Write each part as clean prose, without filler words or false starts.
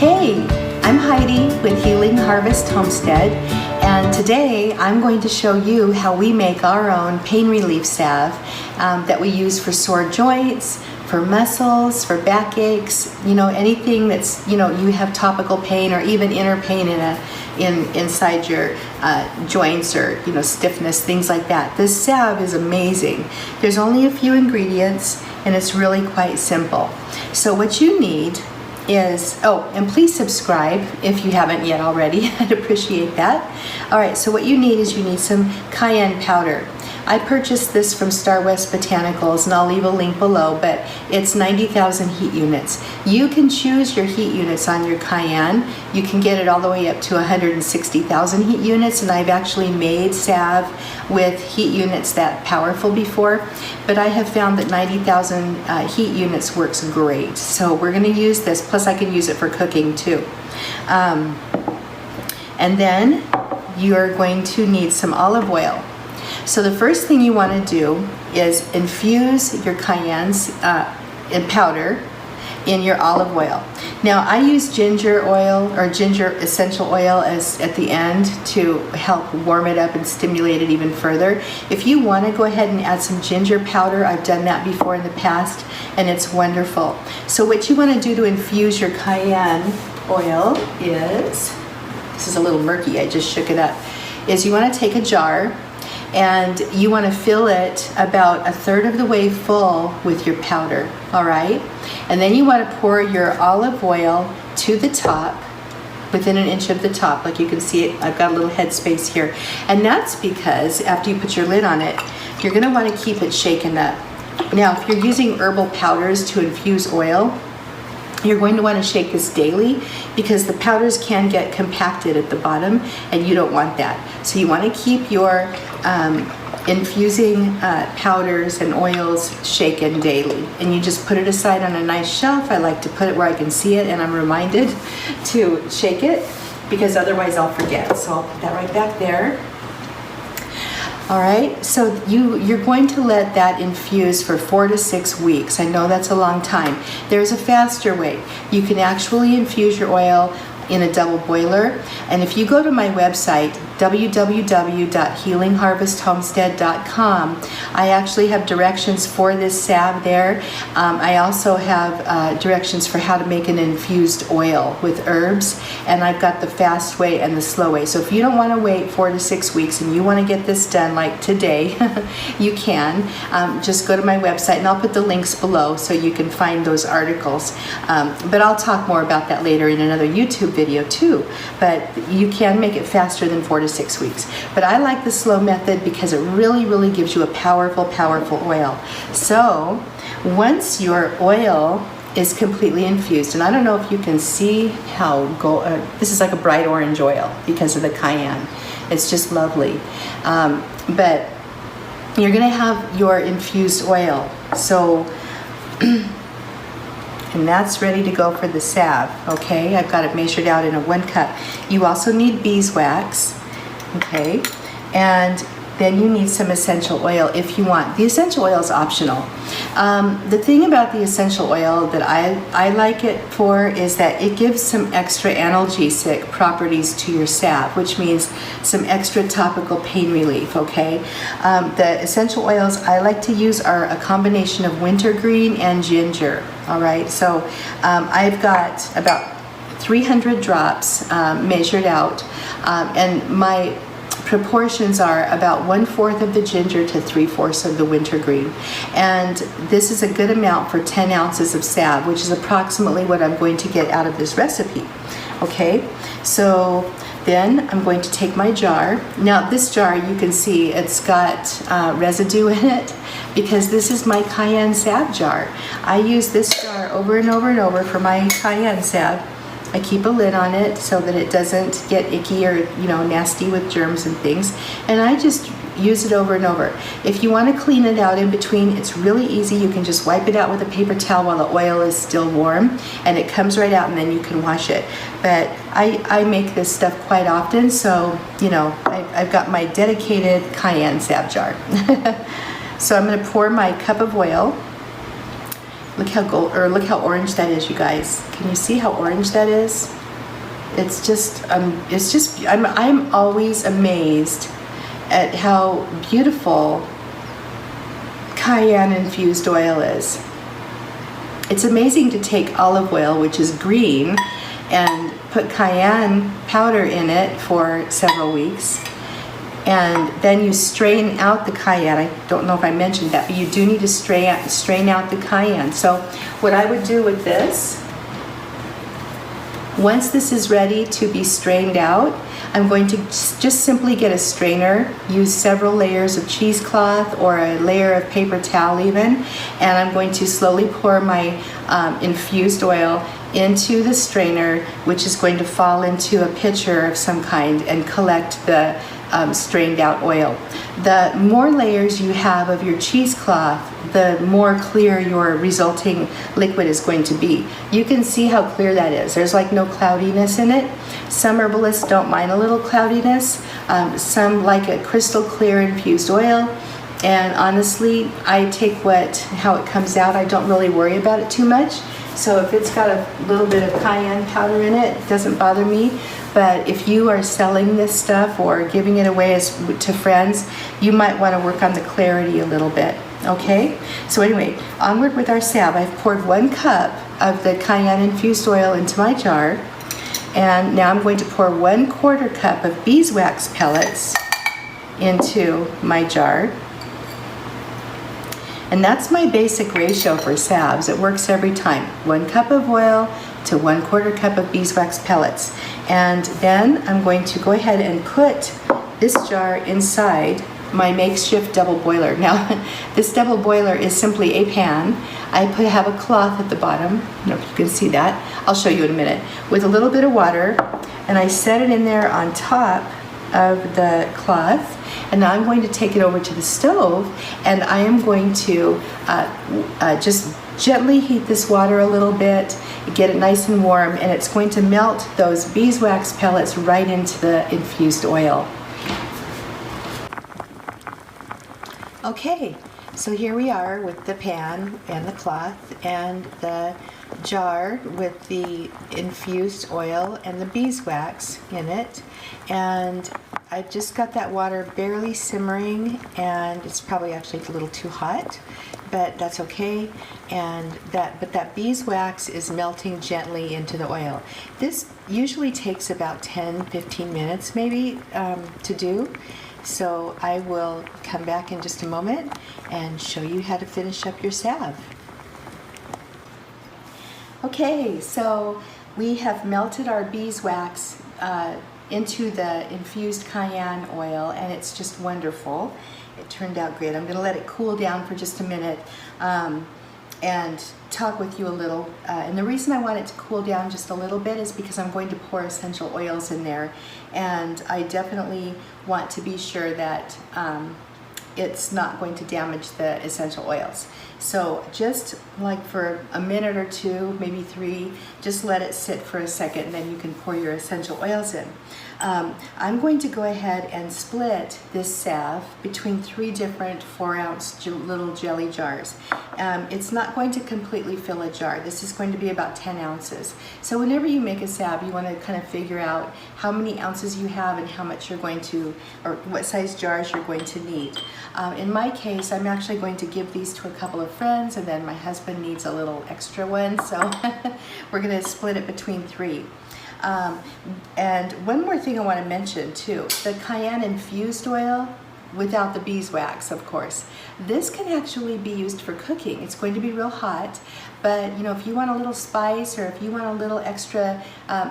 Hey, I'm Heidi with Healing Harvest Homestead, and today I'm going to show you how we make our own pain relief salve that we use for sore joints, for muscles, for backaches, anything that's, you have topical pain or even inner pain inside your joints or, stiffness, things like that. This salve is amazing. There's only a few ingredients and it's really quite simple. So what you need is, and please subscribe if you haven't yet already. I'd appreciate that. All right, so what you need is you need some cayenne powder. I purchased this from Star West Botanicals, and I'll leave a link below, but it's 90,000 heat units. You can choose your heat units on your cayenne. You can get it all the way up to 160,000 heat units, and I've actually made salve with heat units that powerful before, but I have found that 90,000 heat units works great. So we're going to use this, plus I can use it for cooking too. And then you're going to need some olive oil. So the first thing you want to do is infuse your cayennes in powder in your olive oil. Now I use ginger oil or ginger essential oil at the end to help warm it up and stimulate it even further. If you want to go ahead and add some ginger powder, I've done that before in the past and it's wonderful. So what you want to do to infuse your cayenne oil is, this is a little murky, I just shook it up, is you want to take a jar and you want to fill it about 1/3 of the way full with your powder, all right? And then you want to pour your olive oil to the top, within 1 inch of the top, like you can see it. I've got a little headspace here. And that's because after you put your lid on it, you're going to want to keep it shaken up. Now, if you're using herbal powders to infuse oil, you're going to want to shake this daily because the powders can get compacted at the bottom and you don't want that. So you want to keep your infusing powders and oils shaken daily. And you just put it aside on a nice shelf. I like to put it where I can see it and I'm reminded to shake it because otherwise I'll forget. So I'll put that right back there. All right, so you're going to let that infuse for 4 to 6 weeks. I know that's a long time. There's a faster way. You can actually infuse your oil in a double boiler. And if you go to my website, www.healingharvesthomestead.com, I actually have directions for this salve there. I also have directions for how to make an infused oil with herbs, and I've got the fast way and the slow way. So if you don't want to wait 4 to 6 weeks and you want to get this done like today, you can. Just go to my website and I'll put the links below so you can find those articles. But I'll talk more about that later in another YouTube video too. But you can make it faster than 4 to 6 weeks. But I like the slow method because it really, really gives you a powerful, powerful oil. So once your oil is completely infused, and I don't know if you can see how this is like a bright orange oil because of the cayenne. It's just lovely. But you're going to have your infused oil. So and that's ready to go for the salve, okay? I've got it measured out in a 1 cup. You also need beeswax, okay? And then you need some essential oil if you want. The essential oil is optional. The thing about the essential oil that I like it for is that it gives some extra analgesic properties to your salve, which means some extra topical pain relief, okay? The essential oils I like to use are a combination of wintergreen and ginger, all right? So I've got about 300 drops measured out, and my proportions are about 1/4 of the ginger to 3/4 of the wintergreen. And this is a good amount for 10 ounces of salve, which is approximately what I'm going to get out of this recipe. Okay, so then I'm going to take my jar. Now this jar, you can see it's got residue in it because this is my cayenne salve jar. I use this jar over and over and over for my cayenne salve. I keep a lid on it so that it doesn't get icky or nasty with germs and things, and I just use it over and over. If you want to clean it out in between, it's really easy. You can just wipe it out with a paper towel while the oil is still warm and it comes right out and then you can wash it. But I make this stuff quite often, so I've got my dedicated cayenne salve jar. So I'm going to pour my cup of oil Look how look how orange that is, you guys. Can you see how orange that is? It's just I'm always amazed at how beautiful cayenne infused oil is. It's amazing to take olive oil, which is green, and put cayenne powder in it for several weeks. And then you strain out the cayenne. I don't know if I mentioned that, but you do need to strain out the cayenne. So what I would do with this, once this is ready to be strained out, I'm going to just simply get a strainer, use several layers of cheesecloth or a layer of paper towel even, and I'm going to slowly pour my infused oil into the strainer, which is going to fall into a pitcher of some kind and collect the strained out oil. The more layers you have of your cheesecloth, the more clear your resulting liquid is going to be. You can see how clear that is. There's like no cloudiness in it. Some herbalists don't mind a little cloudiness. Some like a crystal clear infused oil. And honestly, I take how it comes out. I don't really worry about it too much. So if it's got a little bit of cayenne powder in it, it doesn't bother me. But if you are selling this stuff or giving it away to friends, you might want to work on the clarity a little bit. Okay? So anyway, onward with our salve. I've poured 1 cup of the cayenne infused oil into my jar. And now I'm going to pour 1/4 cup of beeswax pellets into my jar. And that's my basic ratio for salves. It works every time. 1 cup of oil to 1/4 cup of beeswax pellets. And then I'm going to go ahead and put this jar inside my makeshift double boiler. Now, this double boiler is simply a pan. I have a cloth at the bottom. I don't know if you can see that. I'll show you in a minute. With a little bit of water, and I set it in there on top of the cloth. And now I'm going to take it over to the stove, and I am going to just gently heat this water a little bit, get it nice and warm, and it's going to melt those beeswax pellets right into the infused oil. Okay, so here we are with the pan and the cloth and the jar with the infused oil and the beeswax in it, and I've just got that water barely simmering, and it's probably actually a little too hot, but that's okay. But that beeswax is melting gently into the oil. This usually takes about 10-15 minutes maybe to do. So I will come back in just a moment and show you how to finish up your salve. Okay, so we have melted our beeswax into the infused cayenne oil, and it's just wonderful. It turned out great. I'm going to let it cool down for just a minute and talk with you a little. And the reason I want it to cool down just a little bit is because I'm going to pour essential oils in there, and I definitely want to be sure that it's not going to damage the essential oils. So just like for a minute or 2, maybe 3, just let it sit for a second, and then you can pour your essential oils in. I'm going to go ahead and split this salve between 3 different 4-ounce little jelly jars. It's not going to completely fill a jar. This is going to be about 10 ounces. So whenever you make a salve, you want to kind of figure out how many ounces you have and how much you're going to, or what size jars you're going to need. In my case, I'm actually going to give these to a couple of friends, and then my husband needs a little extra one, so we're going to split it between 3. And one more thing I want to mention too, the cayenne infused oil, without the beeswax, of course, this can actually be used for cooking. It's going to be real hot, but if you want a little spice, or if you want a little extra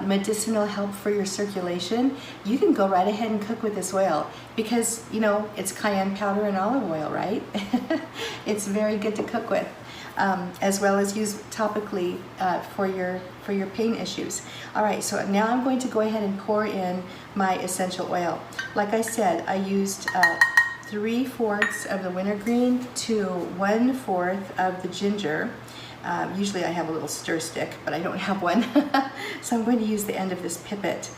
medicinal help for your circulation, you can go right ahead and cook with this oil, because it's cayenne powder and olive oil, right? It's very good to cook with. As well as use topically for your pain issues. All right, so now I'm going to go ahead and pour in my essential oil. Like I said, I used 3/4 of the wintergreen to 1/4 of the ginger. Usually I have a little stir stick, but I don't have one. So I'm going to use the end of this pipette.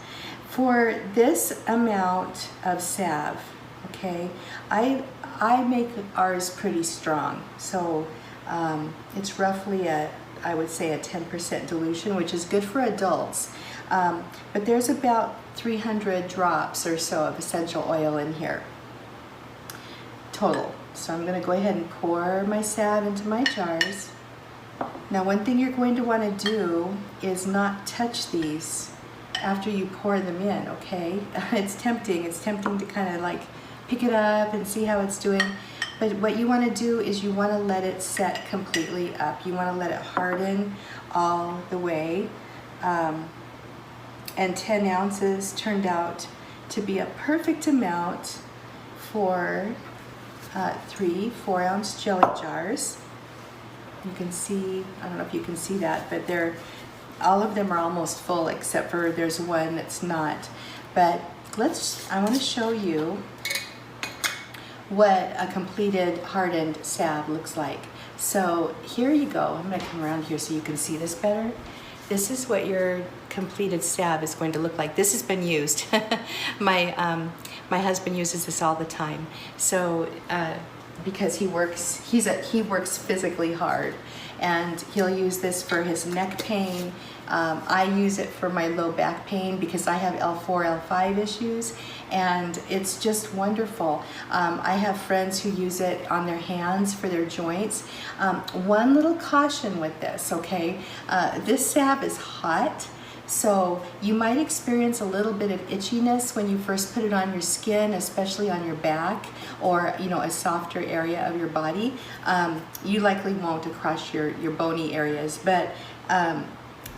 For this amount of salve, okay, I make ours pretty strong. So It's roughly I would say a 10% dilution, which is good for adults. But there's about 300 drops or so of essential oil in here total. So I'm going to go ahead and pour my salve into my jars. Now, one thing you're going to want to do is not touch these after you pour them in, okay? It's tempting to kind of like pick it up and see how it's doing. But what you want to do is you want to let it set completely up. You want to let it harden all the way. And 10 ounces turned out to be a perfect amount for 3 4-ounce jelly jars. You can see, I don't know if you can see that, but all of them are almost full except for there's one that's not. But I want to show you what a completed hardened salve looks like. So here you go. I'm going to come around here so you can see this better. This is what your completed salve is going to look like. This has been used. My husband uses this all the time. So because he works physically hard, and he'll use this for his neck pain. I use it for my low back pain because I have L4, L5 issues, and it's just wonderful. I have friends who use it on their hands for their joints. One little caution with this, okay? This salve is hot, so you might experience a little bit of itchiness when you first put it on your skin, especially on your back or a softer area of your body. You likely won't across your bony areas, but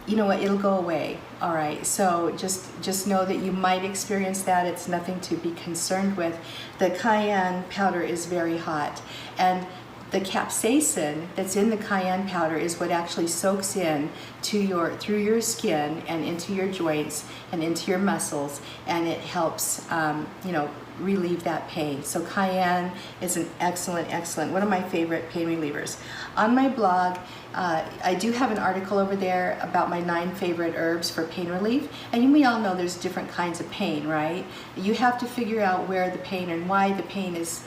you know what, it'll go away. All right, so just know that you might experience that. It's nothing to be concerned with. The cayenne powder is very hot, and the capsaicin that's in the cayenne powder is what actually soaks in through your skin and into your joints and into your muscles, and it helps relieve that pain. So cayenne is an excellent, one of my favorite pain relievers. On my blog, I do have an article over there about my 9 favorite herbs for pain relief. And we all know there's different kinds of pain, right? You have to figure out where the pain and why the pain is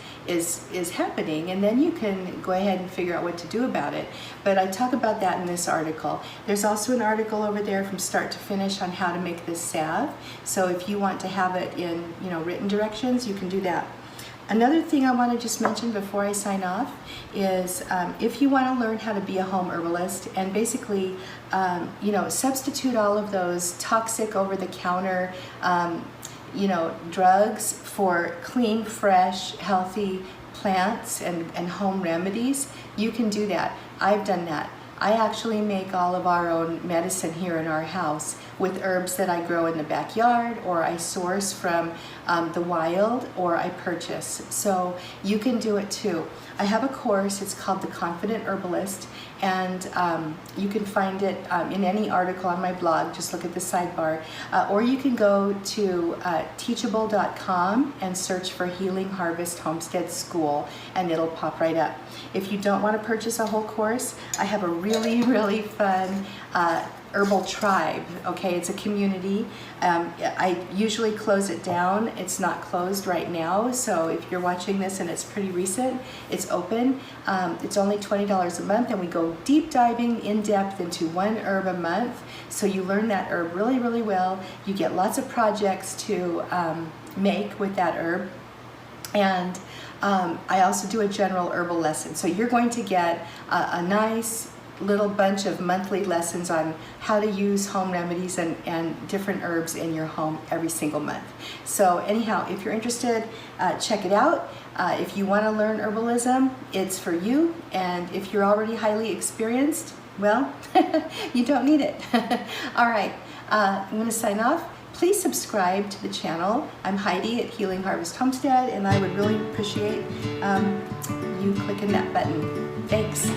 happening, and then you can go ahead and figure out what to do about it. But I talk about that in this article. There's also an article over there from start to finish on how to make this salve. So if you want to have it in written directions, you can do that. Another thing I want to just mention before I sign off is if you want to learn how to be a home herbalist and basically substitute all of those toxic over-the-counter drugs for clean, fresh, healthy plants and home remedies, you can do that. I've done that. I actually make all of our own medicine here in our house with herbs that I grow in the backyard, or I source from the wild, or I purchase. So you can do it too. I have a course, it's called The Confident Herbalist, and you can find it in any article on my blog. Just look at the sidebar. Or you can go to teachable.com and search for Healing Harvest Homestead School, and it'll pop right up. If you don't want to purchase a whole course, I have a really fun Herbal tribe, okay? It's a community. I usually close it down. It's not closed right now, so if you're watching this and it's pretty recent, it's open. It's only $20 a month, and we go deep diving in depth into one herb a month, so you learn that herb really well. You get lots of projects to make with that herb, and I also do a general herbal lesson. So you're going to get a nice little bunch of monthly lessons on how to use home remedies and different herbs in your home every single month. So anyhow, if you're interested, check it out. If you want to learn herbalism, it's for you. And if you're already highly experienced, well, you don't need it. All right, I'm going to sign off. Please subscribe to the channel. I'm Heidi at Healing Harvest Homestead, and I would really appreciate you clicking that button. Thanks.